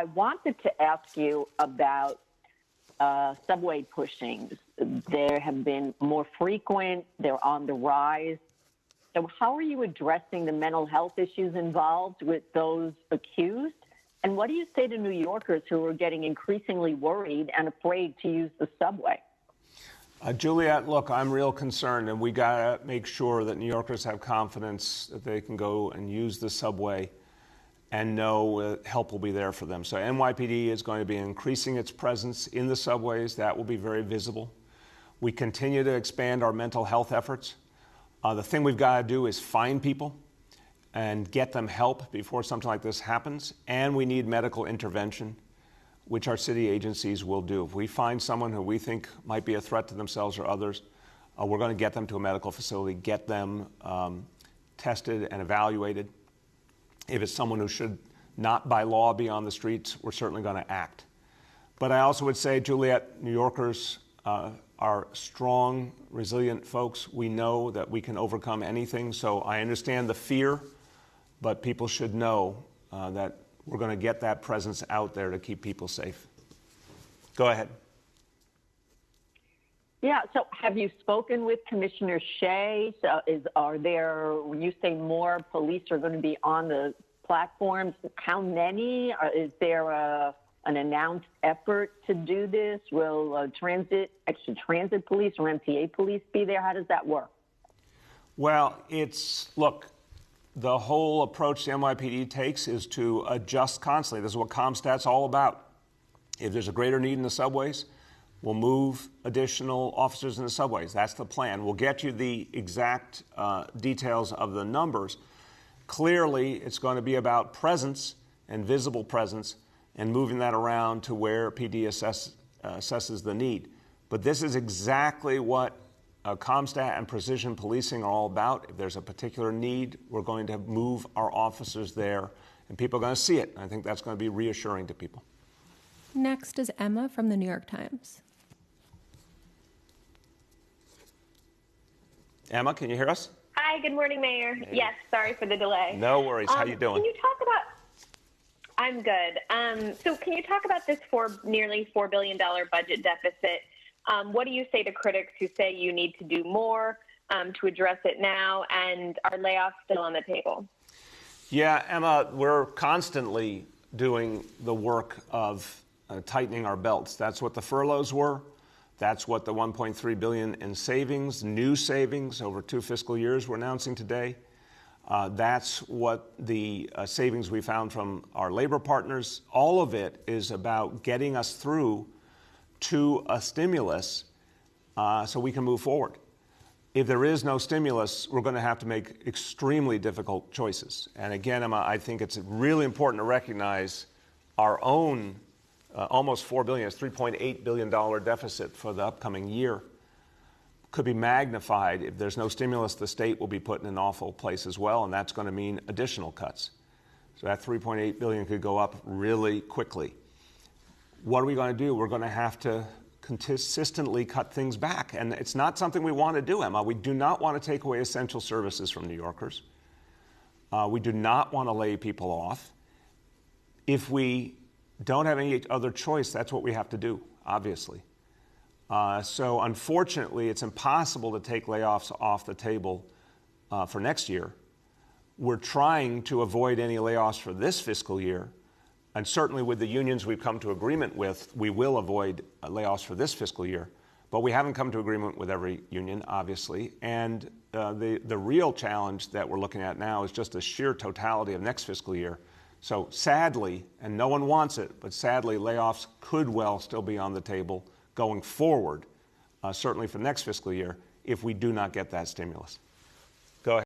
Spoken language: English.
I wanted to ask you about subway pushings. There have been more frequent, they're on the rise. So how are you addressing the mental health issues involved with those accused? And what do you say to New Yorkers who are getting increasingly worried and afraid to use the subway? Juliet, look, I'm real concerned, and we got to make sure that New Yorkers have confidence that they can go and use the subway and know help will be there for them. So NYPD is going to be increasing its presence in the subways. That will be very visible. We continue to expand our mental health efforts. The thing we've got to do is find people and get them help before something like this happens. And we need medical intervention, which our city agencies will do. If we find someone who we think might be a threat to themselves or others, we're going to get them to a medical facility, get them tested and evaluated. If it's someone who should not by law be on the streets, we're certainly going to act. But I also would say, Juliet, New Yorkers are strong, resilient folks. We know that we can overcome anything. So I understand the fear, but people should know that we're going to get that presence out there to keep people safe. Go ahead. Yeah, so have you spoken with Commissioner Shea? So are there, when you say more police are going to be on the platforms, how many? Is there an announced effort to do this? Will extra transit police or MTA police be there? How does that work? Well, look, the whole approach the NYPD takes is to adjust constantly. This is what CompStat's all about. If there's a greater need in the subways, we'll move additional officers in the subways. That's the plan. We'll get you the exact details of the numbers. Clearly, it's going to be about presence and visible presence and moving that around to where PD assesses the need. But this is exactly what CompStat and precision policing are all about. If there's a particular need, we're going to move our officers there, and people are going to see it. I think that's going to be reassuring to people. Next is Emma from the New York Times. Emma, can you hear us? Hi, good morning, Mayor. Hey. Yes, sorry for the delay. No worries. How you doing? Can you talk about? I'm good. So can you talk about this nearly $4 billion budget deficit? What do you say to critics who say you need to do more to address it now, and are layoffs still on the table? Yeah, Emma, we're constantly doing the work of tightening our belts. That's what the furloughs were. That's what the $1.3 billion in savings, new savings over 2 fiscal years we're announcing today. That's what the savings we found from our labor partners. All of it is about getting us through to a stimulus so we can move forward. If there is no stimulus, we're going to have to make extremely difficult choices. And again, Emma, I think it's really important to recognize our own almost $4 billion, it's $3.8 billion deficit for the upcoming year could be magnified. If there's no stimulus, the state will be put in an awful place as well, and that's going to mean additional cuts. So that $3.8 billion could go up really quickly. What are we going to do? We're going to have to consistently cut things back, and it's not something we want to do, Emma. We do not want to take away essential services from New Yorkers. We do not want to lay people off. If we don't have any other choice, that's what we have to do, obviously. So unfortunately, it's impossible to take layoffs off the table for next year. We're trying to avoid any layoffs for this fiscal year. And certainly with the unions we've come to agreement with, we will avoid layoffs for this fiscal year. But we haven't come to agreement with every union, obviously. And the real challenge that we're looking at now is just the sheer totality of next fiscal year. So sadly, and no one wants it, but sadly, layoffs could well still be on the table going forward, certainly for next fiscal year, if we do not get that stimulus. Go ahead.